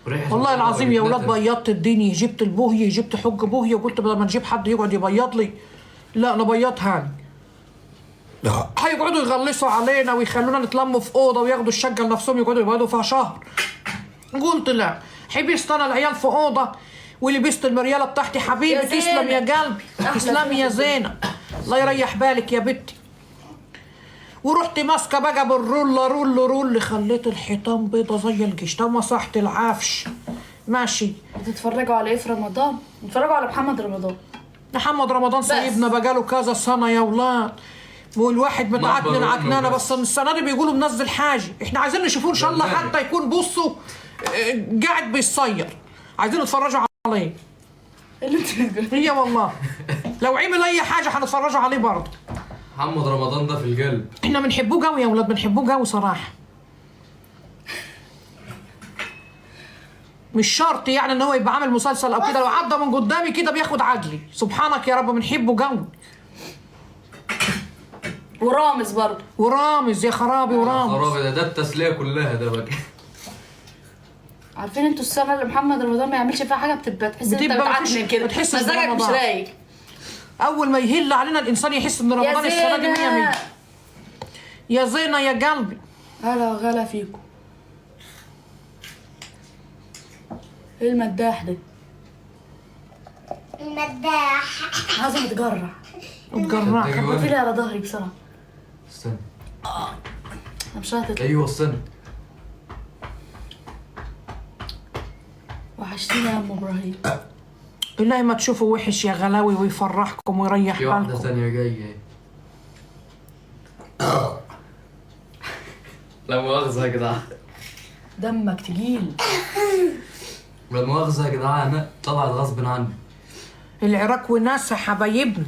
والله العظيم يا ولاد بيضت الدنيا، جبت البوهيه، جبت حج بوهيه، وقلت بدل ما نجيب حد يقعد يبيض لي، لا انا بيضها انا. هيقعدوا يغلسوا علينا ويخلونا نتلموا في اوضه وياخدوا الشقه لنفسهم يقعدوا يبيضوا فيها شهر. قلت لا، حبست انا العيال في اوضه ولبست المرياله بتاعتي. حبيبي تسلم يا قلبي، تسلمي يا زينه، الله يريح بالك يا بنتي. ورحت ماسكه بقى بالرول رول رول، خليت الحيطان بيضه زي القشطه ومسحت العفش. ماشي. بتتفرجوا على ايه في رمضان؟ بتتفرجوا على محمد رمضان. محمد رمضان سايبنا بقاله كذا سنه يا ولاد، والواحد متعكنن عكنانه، بس السنه دي بيقولوا منزل حاجه، احنا عايزين نشوفوه ان شاء الله، حتى يكون بصوا قاعد بيصير، عايزين نتفرجوا عليه. اللي انت بتقولي هي والله لو عمل اي حاجه هنتفرجوا عليه برضه. محمد رمضان ده في القلب، احنا بنحبوه قوي يا ولاد، بنحبوه قوي صراحه. مش شرط يعني ان هو يبقى عامل مسلسل او كده، لو عدى من قدامي كده بياخد عقلي، سبحانك يا رب، بنحبه قوي. ورامز برضه. ورامز يا خرابي، ورامز خرابي ده التسليه كلها ده بقى. عارفين انتوا السنه اللي محمد رمضان ما يعملش فيها حاجه بتبقى تحس ان انت بتعكنن كده، بتحس مزاجك مش رايق. اول ما يهل علينا الانسان يحس ان رمضان السنه دي 100 100. يا زينه يا قلبي، هلا غلا فيكم. ايه المداح ده؟ المداح عايزه اتجرع. اتجرع. خبطي لي على ظهري بسرعه. استنى. انا مش هتطلع. ايوه استنى. وحشتيني يا ام ابراهيم. بالله ما تشوفوا وحش يا غلاوي ويفرحكم ويريح في واحده بالكم. ثانيه جايه. لا مؤاخذه يا جدعان. دمك تقيل. لا مؤاخذه يا جدعان، طلعت غصب عني. العراق وناسها حبايبنا.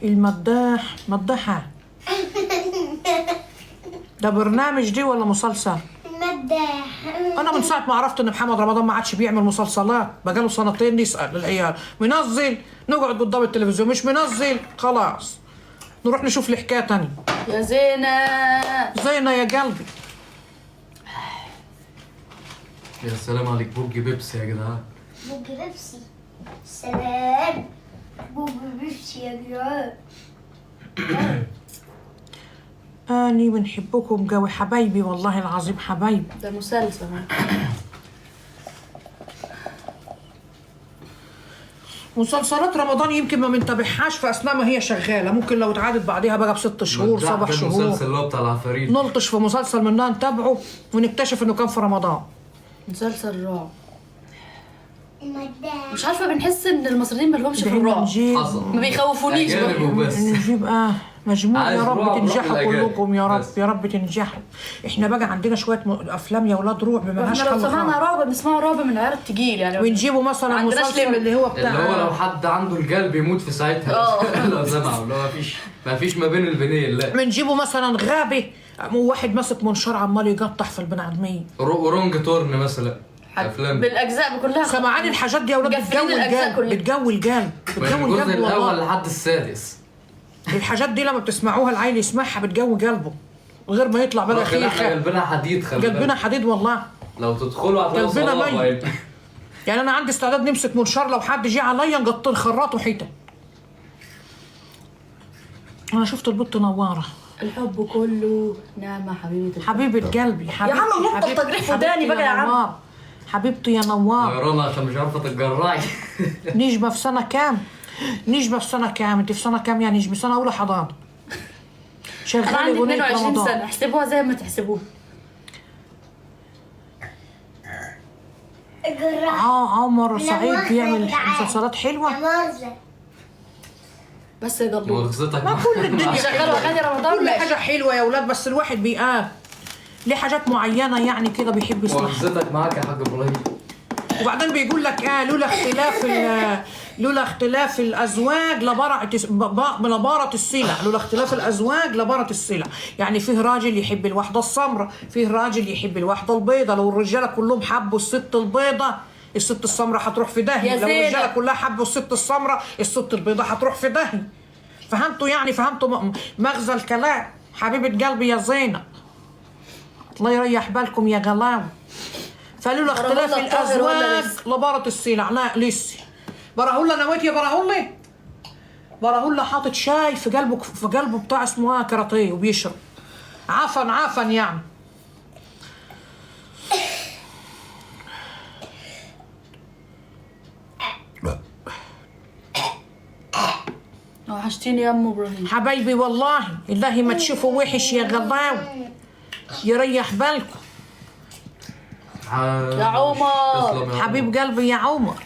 المداح مداحة ده برنامج دي ولا مسلسل؟ المداح. انا من ساعه ما عرفت ان محمد رمضان ما عادش بيعمل مسلسلات، بقاله سنتين نسال العيال منزل نقعد قدام التلفزيون، مش منزل خلاص نروح نشوف لي حكايه تانية. يا زينة. زينة يا قلبي. يا سلام عليك بوجي بيبسي يا جدعان. بوجي بيبسي. سلام. بوجي بيبسي يا جدعان. اني بنحبكم قوي حبايبي، والله العظيم حبايبي. ده مسلسل. مسلسلات رمضان يمكن ما بنتابعهاش في اثناء ما هي شغاله، ممكن لو اتعادت بعدها بقى ب6 شهور 7 شهور المسلسل اللي هو بتاع العفاريت، نلطش في مسلسل منها نتابعه ونكتشف انه كان في رمضان. مسلسل رعب. المداح. مش عارفه، بنحس ان المصريين مالهمش في الرعب، حصل ما بيخوفونيش. أجانب وبس. نجيب مجموع يا رب رعب تنجحوا الأجانب. كلكم يا رب بس. يا رب تنجحوا. احنا بقى عندنا شويه افلام يا ولاد رعب مالهاش احنا لو حل سمعنا خالص. رعب بنسمعه رعب من العيار التقيل يعني. ونجيبوا مثلا عندناش مسلسل ليميت. اللي هو بتاع اللي هو لو حد عنده القلب يموت في ساعتها. لو سمعوا اللي هو مفيش ما بين البنين. لا بنجيبوا مثلا غابه واحد ماسك منشار عمال يقطع في البني ادمين. ورونج تورن مثلا. افلام بالاجزاء كلها. سمعاني الحاجات دي يا ولاد بتجوي القلب، بتجوي القلب، من بتجوي الجزء القلب الاول والله. لحد السادس. الحاجات دي لما بتسمعوها العيل يسمعها بتجوي قلبه غير ما يطلع بقى احنا خيخه. قلبنا حديد، خلي بالك. قلبنا حديد والله. لو تدخلوا هتلاقوا قلبنا صلابة ميت. يعني انا عندي استعداد نمسك منشار لو حد جه عليا نقطر خراطه حيته. انا شفت البت نواره. الحب كله نعمه حبيبتي. حبيبه قلبي حبيبتي. يا عم نقطة تجريح في وداني بقى يا عم. حبيبتي يا نوار. يا رنا عشان مش عارفه تتجرعي. نجمه في سنه كام؟ نجمه في سنه كام؟ انت في سنه كام يا نجمه؟ سنه اولى حضانه. انا شغاله عندي اغنيه 22 رمضان. سنه، احسبوها زي ما تحسبوها. عمر سعيد بيعمل مسلسلات حلوه. بس يا جلو مؤاخذتك ما كل الدنيا شغلوا اغاني رمضان كل ماشي. حاجه حلوه يا اولاد، بس الواحد بيقال ليه حاجات معينه يعني كده بيحب يسمعها. مؤاخذتك معاك يا حاج ابراهيم. وبعدين بيقول لك لولا اختلاف الازواج لبارت السلع، لولا اختلاف الازواج لبارت السلع. يعني فيه راجل يحب الواحده السمراء، فيه راجل يحب الواحده البيضاء. لو الرجاله كلهم حبوا الست البيضاء الست السمراء هتروح في داهيه، لو الرجاله كلها حبوا الست السمراء الست البيضاء هتروح في داهيه. فهمتوا يعني؟ فهمتوا مغزى الكلام؟ حبيبه قلبي يا زينب. الله يريح بالكم يا غلاوي. فلولا اختلاف براهولة الطاهر ولا الازواج لبارت السلع. لا لسه. براهولة نويت يا براهولة. براهولة حاطط شاي في قلبه بتاع اسمه كاراتيه وبيشرب. عفن يعني. وحشتيني يا ام ابراهيم. حبايبي والله الله ما تشوفوا وحش يا غلاوي. يريح بالكم. يا عمر. تسلم يا حبيب قلبي يا عمر.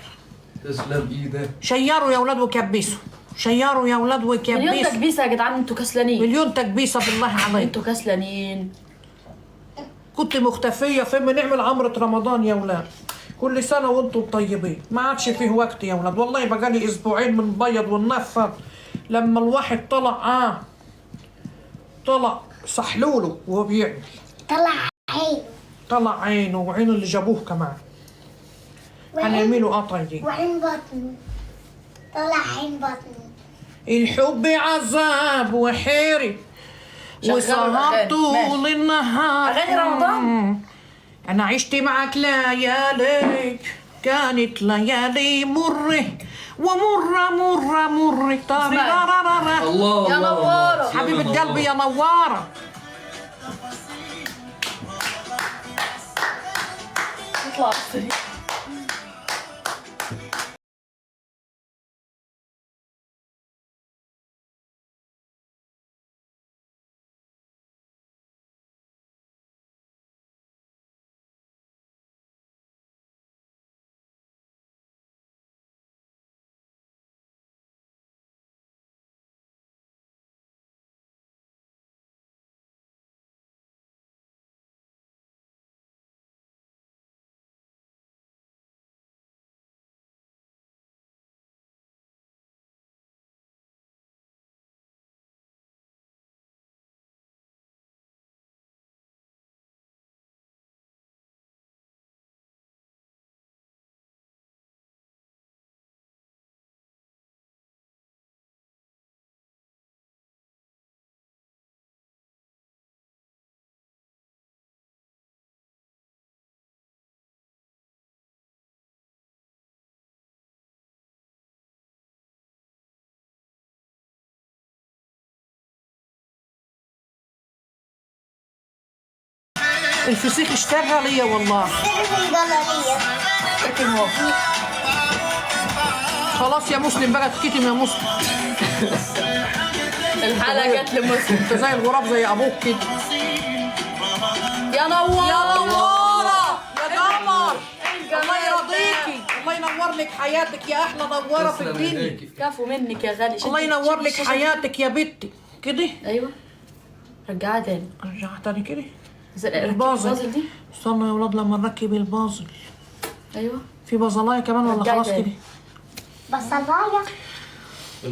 تسلم ايدك. شيروا يا ولاد وكبسوا. شيروا يا ولاد مليون وكبسوا. تكبيسه يا جدعان، انتوا كسلانين. مليون تكبيسه بالله عليك. انتوا كسلانين. كنت مختفيه فين بنعمل عمره رمضان يا ولاد. كل سنه وانتم طيبين. ما عادش فيه وقت يا ولاد والله. بقالي اسبوعين من بيض والنفر لما الواحد طلع سحلوله وهو بيعمل. طلع عينه وعين اللي جابوه كمان. هنعمله طيب. وعين بطنه. طلع عين بطنه. الحب عذاب وحيري وسهر طول النهار. اغاني رمضان. انا عشت معك ليالي كانت ليالي مره مر طاري. الله يا نوارة. حبيبة قلبي يا نوارة. اطلع. الفسيخ اشتغل يا والله. لكن هو خلاص يا مسلم بقى تكتم يا مسلم. الحلقه جت لمسلم. انت زي الغراب زي ابوك كده. يا نوارة. يا نوارة يا قمر. الله يرضيكي. الله ينور لك حياتك يا احلى نوارة في الدنيا. كفو منك يا غالي. الله ينور لك حياتك يا بنتي. كده ايوه. رجعها تاني. رجعها تاني كده. البازل دي. استنى يا ولاد لما نركب البازل. ايوه. في بازلايه كمان ولا خلاص كده؟ بصلايه.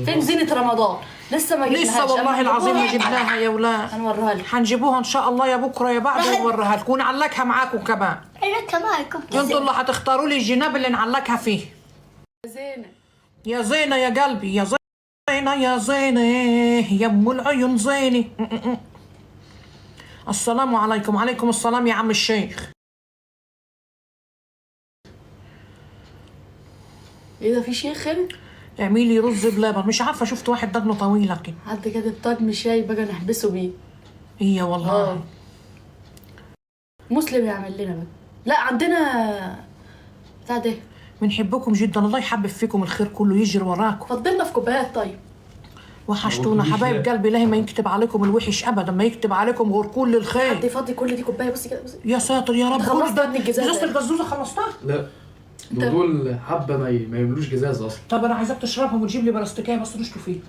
فين زينة رمضان؟ لسه ما جبناهاش. لسه والله العظيم ما جبناها يا ولاد. هنوريها لك. هنجيبوها ان شاء الله يا بكره يا بعد ونوريها لكم ونعلقها معاكم كمان. انا كمان كنت انتوا اللي هتختاروا لي الجناب اللي نعلقها فيه. زينة. يا زينه يا قلبي يا زينه يا زينه يا ام العيون زينه. السلام عليكم. عليكم السلام يا عم الشيخ. ايه ده في شيخ هنا؟ اعملي رز بلبن. مش عارفه شفت واحد دقنه طويله كده. حد كاتب طقم شاي بقى نحبسه بيه. هي والله. مسلم يعمل لنا بقى. لا عندنا بتاع ده. بنحبكم جدا. الله يحبب فيكم الخير كله يجري وراكم. فضلنا في كوبايات طيب. وحشتونا حبايب قلبي. الله ما يكتب عليكم الوحش ابدا. ما يكتب عليكم غير كل الخير. حد يفضي كل دي كوبايه. بصي كده بصي. يا ساتر يا رب. خلصت ابن الجزازة. ازازه الجزوزه خلصتها؟ لا دول حبه ما يملوش جزاز اصلا. طب انا عايزاك تشربهم وتجيب لي بلاستيكيه بس تشكوا فيه.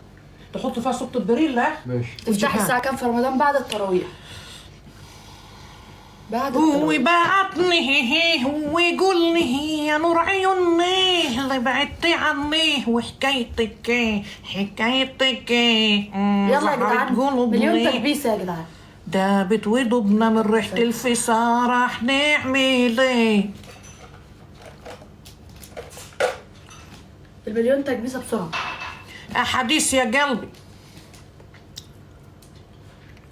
تحط فيها صوت البريل. لا ماشي. تفتحي الساعه كام في رمضان؟ بعد التراويح. بعد التراويح. وبعتني ويقولني يا نور عيوني اللي بعدتي عني وحكايتك حكايتك. يلا يا جدعان مليون تكبيسه يا جدعان. دابت ودبنا من ريحه الفسار. راح نعمل ايه؟ المليون تكبيسه بسرعه. احاديث يا قلبي.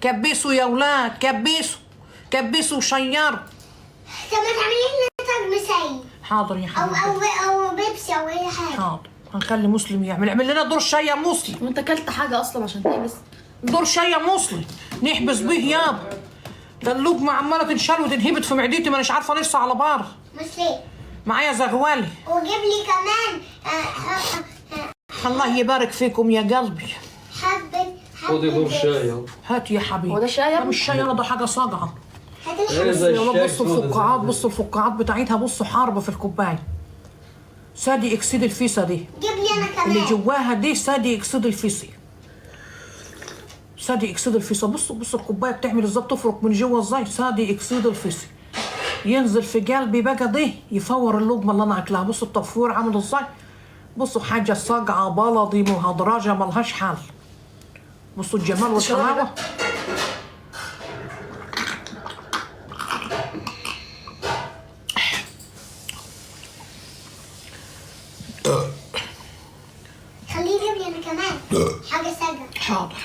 كبسوا يا ولاد كبسوا. كبسوا وشيروا. طب ما تعملي لنا طقم مسي حاضر يا او حبيبي. او بيبسي او اي حاجه. حاضر، هنخلي مسلم اعمل لنا دور شاي يا مسلم. وانت اكلت حاجه اصلا عشان تحبس؟ دور شاي يا مسلم نحبس بيه يابا. ده اللقمة عمالة تنشال وتنهبط في معدتي، مانيش عارفة نفسي على بار. مسلم معايا زغوالي. وجيب لي كمان الله يبارك فيكم يا قلبي. حبه خدي دور شاي اهو. هات يا حبيبي. هو ده شاي يا ده ابني؟ مش شاي، انا ده حاجة صاجعة. هات ايه الحبه. زي يلا الشاي بصوا سودا الفقاعات، زي بصوا الفقاعات بتاعتها، بصوا حرب في الكوباية. سادي اكسيد الفيسا دي جيب لي انا اللي كمان. جواها دي سادي اكسيد الفيسي. سادي اكسيد الفيسا. بصوا بصوا الكوبايه بتعمل ازاي، بتفرك من جوه ازاي. سادي اكسيد الفيسي ينزل في قلبي بقى دي يفور اللقمه اللي انا اكلها. بصوا التفوير عامل ازاي. بصوا حاجه صاجعه بلدي مهدرجه ملهاش حل. بصوا الجمال والحلاوه. خليه يجيب لي انا كمان حاجه سجع. حاضر.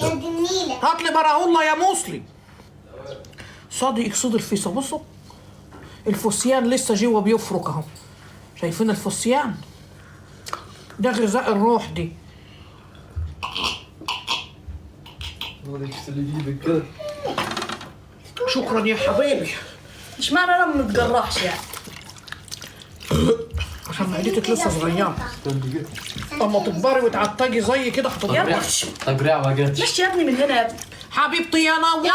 يا دي النيله. هات لي براهولة يا مسلم. صادي اكسيد الفيسا. بصوا الفوسيان لسه جوه بيفرك اهو. شايفين الفوسيان ده غذاء الروح دي. اغسلي ايدك كده. شكرا يا حبيبي. اشمعنى انا ما متجرحش يعني؟ عشان معدتك لسه صغيره. استني كده. اما تكبري وتعتجي زي كده هتتغير. تجريع ما جاتش. مشي يا ابني من هنا يا ابني. حبيبتي يا نوارة،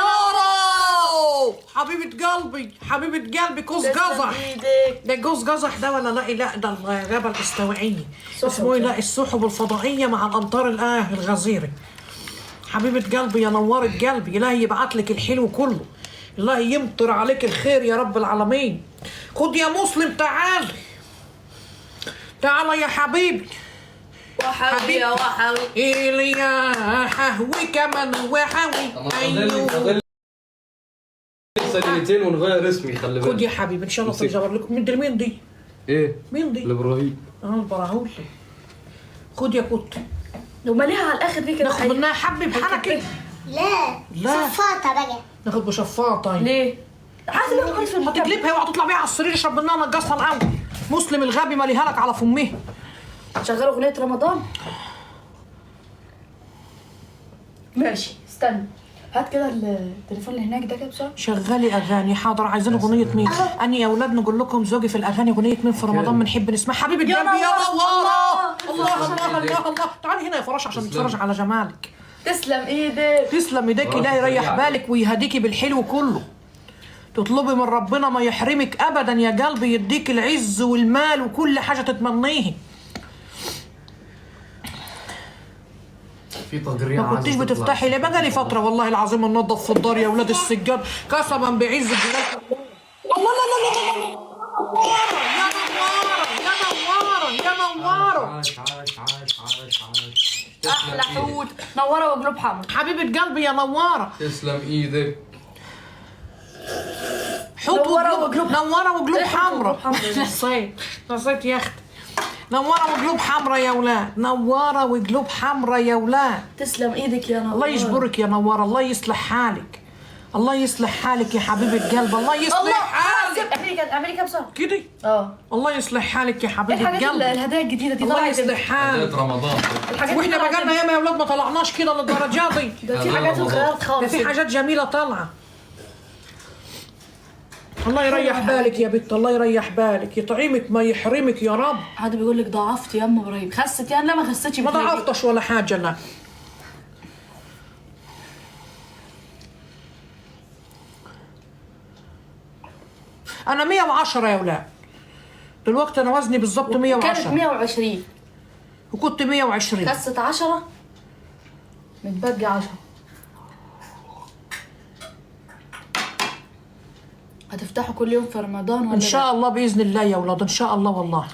حبيبة قلبي، حبيبة قلبي. جوز قزح. ايدك. ده جوز قزح ده ولا لا؟ لا ده الغابة الاستوائية. اسمه ايه؟ لا السحب الفضائية مع الأمطار الغزيرة. حبيبة قلبي يا نورة قلبي. الله يبعت لك الحلو كله. الله يمطر عليك الخير يا رب العالمين. خد يا مسلم تعال. تعال يا حبيبي. وحوي يا وحوي. إلي يا حهوي كمان وحوي. أيوه. ثانيتين ونغير اسمي خلي بالك. خد يا حبيبي ان شاء الله تجبر لكم. مين دي؟ ايه؟ مين دي؟ الابراهيم. البراهول. خد يا كوت. لو ماليها على الاخر دي كده ناخد منها حبة بحنكة. لا لا. صفاطه بقى. ناخد بشفاطة. ليه؟ عارف اللي هو في المكان. هتقلبها وهتطلع بيها على السرير اشرب منها نقصها الاول. مسلم الغبي ماليها لك على فمه. شغلوا اغنية رمضان. ماشي استنى. هات كده التليفون اللي هناك ده كده بسرعة. شغلي اغاني. حاضر. عايزين اغنية مين؟ اني يا اولاد نقول لكم ذوقي في الاغاني اغنية مين في رمضان بنحب نسمعها. حبيبة قلبي يا نوارة. الله. تعالي هنا يا فراش عشان نتفرج على جمالك. تسلم ايدك. تسلم ايديك. الله يريح بالك ويهديكي بالحلو كله. تطلبي من ربنا ما يحرمك ابدا يا قلبي، يديك العز والمال وكل حاجه تتمنيه. في تجريع. ما كنتيش بتفتحي ليه؟ بقى لي فتره والله العظيم ننظف في الدار يا اولاد السجاد قسما بعز الجلال. الله لا لا لا لا. يا نواره يا نواره. عاش. احلى حوت. نوره وقلوب حمر. حبيبه قلبي يا نواره. تسلم ايدك. حوت وقلوب نواره وقلوب حمراء. حمرا. نسيت يا اختي. نواره وقلوب حمراء يا اولاد. نواره وقلوب حمراء يا اولاد. تسلم ايدك يا نوره. الله يجبرك يا نواره. الله يصلح حالك. الله يصلح حالك يا حبيبه قلب. الله يصلح حالك. اعملي كده بسرعه كده. الله يصلح حالك يا ايه حبيبه الحاجات قلب. الهدايا الجديده دي الله طلعت يصلح حالك. بداية رمضان. الحاجات واحنا طلعت بقالنا ياما يا اولاد ما طلعناش كده للدرجه دي. ده في حاجات اتغيرت ده خالص. في حاجات جميله طالعه. الله يريح بالك يا بت. الله يريح بالك. يطعمك ما يحرمك يا رب. حد بيقول لك ضعفت يا ام ابراهيم. خست يعني؟ لا ما خستش. ما ضعفتش ولا حاجه. لا انا 110 يا اولاد دلوقتي. انا وزني بالظبط 110. كانت 120 وكنت 120. خست 10 متبقي 10. هتفتحوا كل يوم في رمضان ولا ان شاء الله باذن الله يا اولاد. ان شاء الله والله.